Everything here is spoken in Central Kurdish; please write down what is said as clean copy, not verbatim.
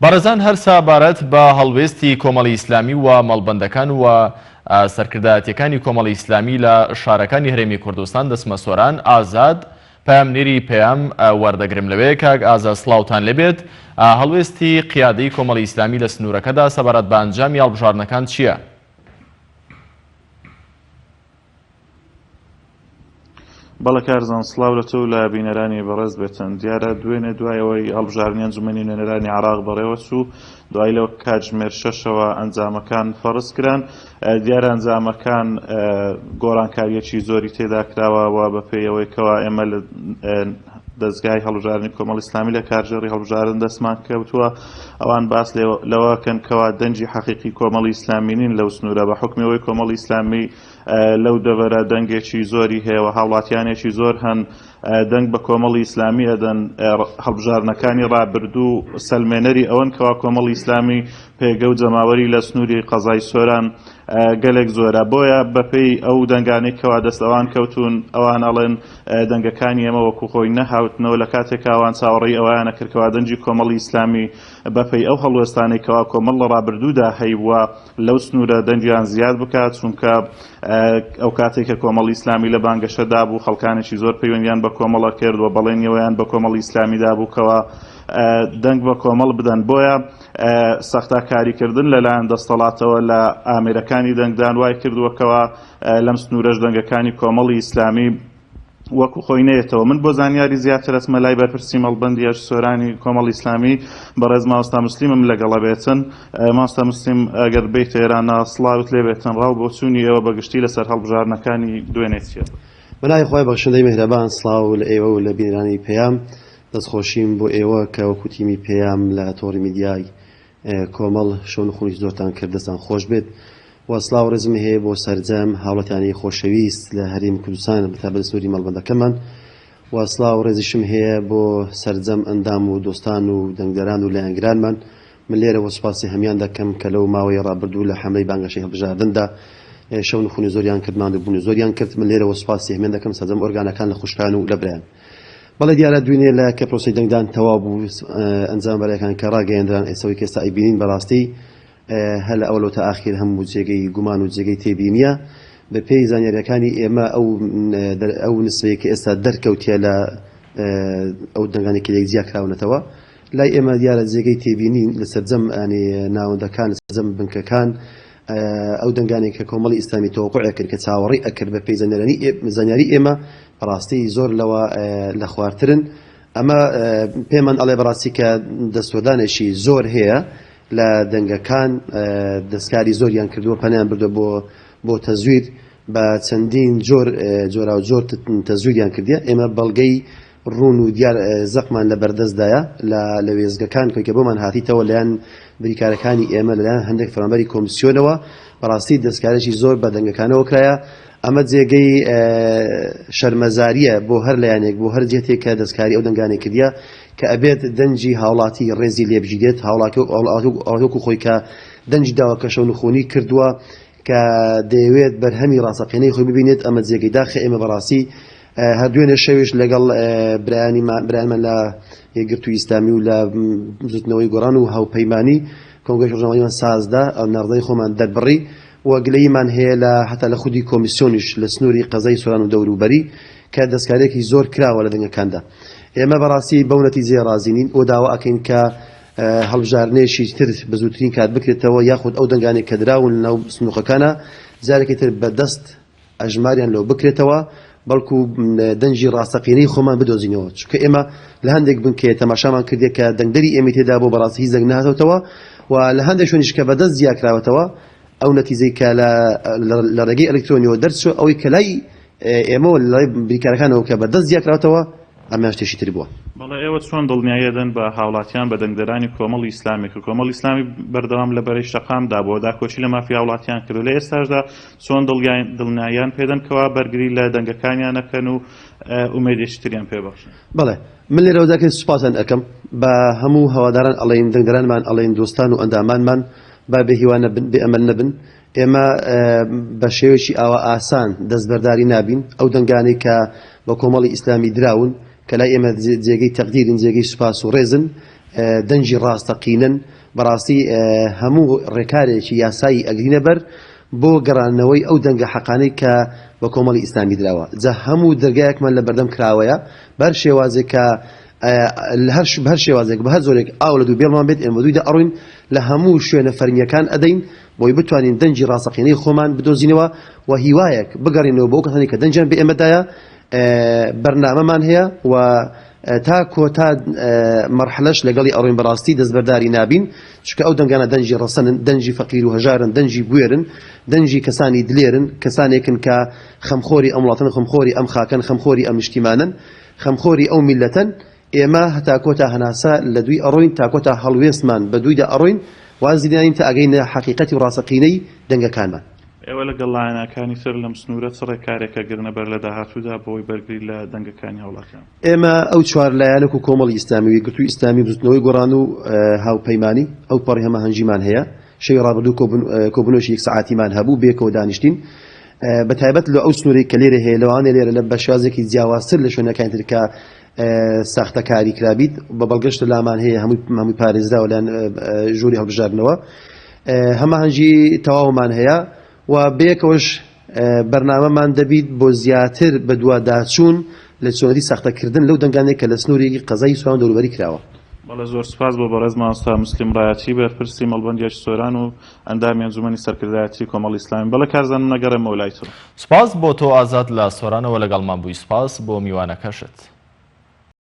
بەڕێزان هەر سابارەت بە هەڵوێستی کۆمەڵی ئیسلامی و مەڵبەندەکان و سەرکردایەتیەکانی کۆمەڵی ئیسلامی لە شارەکانی هەرێمی کوردستان دەچمە سۆران ئازاد پامنێری پێیام وەردەگرم لەوەیە کاک ئازاد سڵاوتان لێبێت. هەڵوێستی قیادەی کۆمەڵی ئیسلامی لە سنوورەکەدا سەبارەت بە ئەنجامی هەڵبژاردنەکان چییە؟ بەڵێ کارزان سڵاو لە تۆ لە بینەرانی بەڕێز بێتن. دیارە دوێنێ دوایەوەی هەڵبژاردنی ئەنجومەنی نوێنەرانی عێراق بەڕێوە چوو، دوای لەوە کاتژمێر 6ەوە ئەنجامەکان فەرز کران. دیارە ئەنجامەکان گۆڕانکاریەکی زۆری تێدا کراوە و بەپێیەوەی کەوا ئێمە لە دەستگای هەڵبژاردنی کۆمەڵی ئیسلامی لە کارژێڕی هەڵبژاردن دەستمان کەوتووە. ئەوان باس لەوەکەن کەوا دەنجی حەقیقی کۆمەڵی ئیسلامی نین لەو سنوورە، بە حکمەوەی کۆمەڵی ئیسلامی لەو دەبەرە دەنگێکی زۆری هەیە و هاوڵاتیانێکی زۆر هەن دەنگ بە کۆمەڵی ئیسلامی ئەدەن. هەڵبژاردنەکانی ڕابردوو سەلمێنەری ئەوەن کەوا کۆمەڵی ئیسلامی پێگە و جەماوەری لە سنووری قەزای سۆران گەلێک زۆرە. بۆیە بەپێی ئەو دەنگانەی کەوا دەست ئەوان کەوتون، ئەوان ئەڵێن دەنگەکانی ئێمە وەکو خۆی نەهاوتنەوە لە کاتێک ئەوان چاوەڕێی ئەویانە کردکەوا دەنجی کۆمەڵی ئیسلامی بەپێی ئەو هەڵوێستانەی کەوا کۆمەڵ لە ڕابردوودا هەیبووە لەو سنوورە دەنجیان زیاد بکات، چونکە ئەو کاتێک کە کۆمەڵی ئیسلامی لە بانگەشەدا بوو خەڵکانێکی زۆر پەیوەندیان بە کۆمەڵە کرد و بەڵێنیەوەیان بە کۆمەڵی ئیسلامیدا بووکەوە دەنگ بە کۆمەڵ بدەن. بۆیە سەختاکاریکردن لەلایەن دەسەڵاتەوە لە ئامێرەکانی دەنگدان وای کردووەکەوە لەم سنوورەش دەنگەکانی کۆمەڵی ئیسلامی وەکو خۆی نەیەتەوە. من بۆ زانیاری زیاتر ئەچمە لای بەرپرسی مەڵبەندی سۆرانی کۆمەڵی ئیسلامی بەڕێز مامۆستا مسلیمم لەگەڵە بێتن. مامۆستا مسلیم ئەگەر بێیتە ئێرانە سڵاوت لێ بێتن، ڕاو بۆ چوونی ئێوە بەگشتی لەسەر هەڵبژاردنەکانی دوێنێ چیە؟ بەلای خۆی بەخشندەی میهرەبان سڵاو لە ئێوە و لە بینەرانی پێیام. دەستخۆشیم بۆ ئێوە کە وەکو تیمی پێیام لە تۆڕی میدیای کۆمەڵ شەون خونی زۆرتان کرد، دەستان خۆش بێت. وەسڵاو ڕێزم هەیە بۆ سەرجەم هاوڵاتیانی خۆشەویست لە هەرێمی کوردستان بەتا بە سنووری مەڵبەندەکەمان. وەسڵاو ڕێزیشم هەیە بۆ سەرجەم ئەندام و دۆستان و دەنگدەران و لایەنگرانمان. من لێرە وە سوپاسی هەمیان دەکەم کە لەو ماوەی ڕابردوو لە حەملەی بانگەشەی هەڵبژاردندا شەون خونی زۆریان کردمان و بوونی زۆریان کرد. من لێرە وە سوپاسی هەمیان دەکەم سەرجەم ئۆرگانەکان لە خوشکان و لە برایان. بەڵێ دیارە دوێنێ لە کە پرۆسی دەنگدان تەواو بوو، ئەنجام بەرەکان کە ڕاگەیاندران ئێسەوەی کە ئێستا ئەیبینین بەڕاستی هەر لە ئەوڵەوە تا ئاخیر هەموو جێگەی گومان و جێگەی تێبینیە. بە پێی زانیاریەکانی ئێمە ئەو نسبەیە کە ئێستا دەرکەوتیە لە ئەو دەنگانی کە زیاد کراونەتەوە لای ئێمە دیارە جێگەی تێبینین لە سەرجەم ناوەندەکان لە سەرجەم بنکەکان ئەو دەنگانی کە کۆمەڵی ئیسلامی تەوەقوع کرد کە چاوەڕێی ئەکرد بە پێی زانیاری ئێمە بەڕاستی زۆر لەوە لە خوارترن. ئەمە پێمان ئەڵێ بەڕاستی کە دەستوەدانێکی زۆر هەیە لە دەنگەکان، دەستکاری زۆریان کردووە، پەنیان بردووە بۆ تەزویر بە چەندین جۆرا و جۆر تەزویریان کردیە. ئێمە بەڵگەی ڕوون و دیار زەقمان لە بەردەستدایە لە وێزگەکان کە بۆمان هاتیتەوە لەیان بریکارەکانی ئێمە لەلایەن هەندێک فەرمانبەری کۆمیسیۆنەوە. بەڕاستی دەستکارێکی زۆر بە دەنگەکانەوە کرایە. ئەمە جێگەی شەرمەزاریە بۆ هەر لایەنێک، بۆ هەر جێتێک کە دەستکاری ئەو دەنگانێک کردیە کە ئەبێت دەنجی هاوڵاتی ڕێزی لێبژیدێت. هاوڵاتیوەکو خۆی کە دەنجی داوە کە شەونخۆنی کردووە کە دەیەوێت بەرهەمی ڕاستەقینەی خۆی ببینێت. ئەمە جێگەی داخە ئێمە بەڕاستی هەردوێنێ شەویش لەگەڵ برایانمان لە یەکگرتووی ئیسلامی و لە زوتنەوەی گۆڕان و هاوپەیمانی کۆنگرەی ڕۆژنامەییمان سازدا ناڕزای خۆمان دەربڕی وەگلەیمان هەیە لە حتا لە خودی کۆمیسیۆنیش لە سنووری قەزای سۆران و دەوروبەری کە دەستکارێکی زۆر کراوە لە دەنگەکاندا. ئێمە بەڕاستی بەو نەتیجەیە رازینین و داوا ئەکەین کە هەڵبژاردنێکی تر بە زووترین کات بکرێتەوە، یاخود ئەو دەنگانێک کە دراون لەناو سندوقەکانە جارێکی تر بەدەست ئەژماریان لەو بکرێتەوە، بەڵکو دەنجی ڕاستەقینەی خۆمان بدۆزینەوە. چونکە ئێمە لە هەندێک بنکێ تەماشامان کردێت کە دەنگدەری ئێمە تێدا بۆ بەڕاستی هیچ دەنگ نهاتەوە و لە هەندێک شوێنیش کە بەدەست زیاد کراوەتەوە ئەو نەتیجەی کە لە ڕێگەی ئەلکترۆنیەوە دەرچووە ئەوەی کە لای ئێمە لای بریکارەکانەوە کە بەدەست زیاد کراوەتەوە ئەمە شتێکی تر بووە. بەڵێ ئێوە چۆن دڵنیایەدەن بە هاوڵاتیان بە دەنگدەرانی کۆمەڵی ئیسلامی کە کۆمەڵی ئیسلامی بەردەوام لە بەرەی شەقامدا بۆ داکۆچی لە مافی هاوڵاتیان کرد لە ئێستاشدا چۆن دڵنیایان پێدەن کەوا بەرگری لە دەنگەکانیانەکەن و ئومێدێکی تریان پێبەخشن؟ بەڵێ من لێرەوە داکەین سوپاسان ئەەکەم بە هەموو هەواداران ئەڵێن دەنگدەرانمان ئەڵێن دۆستان و ئەندامانمان با بێهیوان نەبن بێ ئەمەل نەبن. ئێمە بە شێوەیەکی ئاوا ئاسان دەستبەرداری نابین. ئەو دەنگانەی کە بە کۆمەڵی ئیسلامی دراون کە لای ئێمە جێگەی تەقدیرن، جێگەی سوپاس و ڕێزن، دەنجی ڕاستەقینن بەڕاستی هەموو ڕێکارێکی یاسایی ئەگرینە بەر بۆ گەڕانەوەی ئەو دەنگە حەقانەی کە بە کۆمەڵی ئیسلامی درراوە جا هەموو دەرگایەکمان لە بەردەم کراوەیە بەر شێوازێک کە هەر شێوازێک بە هەر زۆرێک ئاو لە دوو بێڵمان بێت ئێمە دوویدا ئەڕوین لە هەموو شوێنە فەرمیەکان ئەدەین بۆی بتوانین دەنجی ڕاستەقینەی خۆمان بدۆزینەوە و هیوایەک بگەڕینەوە بۆ کەسانی کە دەنجیان بە ئێمەدایە بەرنامەمان هەیە و تا کۆتا مەرحلەش لەگەڵی ئەڕوین بەڕاستی دەستبەرداری نابین چکە ئەو دەنگانە دەنجی ڕەسەنن دەنجی فەقیر و هەژارن دەنجی بوێرن دەنجی کەسانی دلێرن کەسانێکن کە خەمخۆری ئەم وڵاتن خەمخۆری ئەم خاکەن خەمخۆری ئەم نیشتیمانن خەمخۆری ئەو میلەتەن ئێمە هەتا کۆتا هەناسە لە دوی ئەڕۆین تا کۆتا هەڵوێستمان بە دوویدا ئەڕۆین وازیدانین تا ئەگەینە حەقیقەتی و ڕاستەقینەی دەنگەکانمان ئێوە لەگەڵ لایەنەکانی تر لەم سنوورە چ ڕێکارێکە گرنە بەر لە داهاتوودا بۆی بەرگری لە دەنگەکانی هەوڵاتیان ئێمە ئەو چوار لایەنێک و کۆمەڵی ئیسلامی گرتووی ئیسلامی بزوتنەوەی گۆڕان و هاوپەیمانی ئەو پەڕی هەمە هەنجیمان هەیە شەوی ڕابردوو کۆبوونەوەشی یەک سەعاتیمان هەبوو بێکەوە دانیشتین بە تایبەت لە ئەو سنوورەی کە لێرە هەیە لەوانێ لێرە لە بەشازێکی جیاوازتر لە شوێنەکانی تر کە ساختەکاری کرابیت بە بەڵگەشت لامان هەیە هەمووی پارێزدا و لەن ژووری هەڵبژاردنەوە هەمە هەنجی تەواومان هەیە و بەیەکەوەش بەرنامەمان دەبیت بۆ زیاتر بە دوواداچوون لە چۆنەتی ساختەکردن لەو دەنگانێک کە لە سنوورێکی قەزای سوان دەوروبەری کراوە بەڵێ زۆر سپاس بۆ بەڕێز مامۆستا مسلیم ڕایەتی بەرپرسی مەڵبەندیاکی سۆران و ئەندامی ئەنجومەنی سەرکردایەتی کۆمەڵی ئیسلامی بەڵێ کارزانم نەگەڕێمەوە لای تر سپاس بۆ تۆ ئازاد لە سۆرانەوە لەگەڵمان بووی سپاس بۆ میوانەکەشت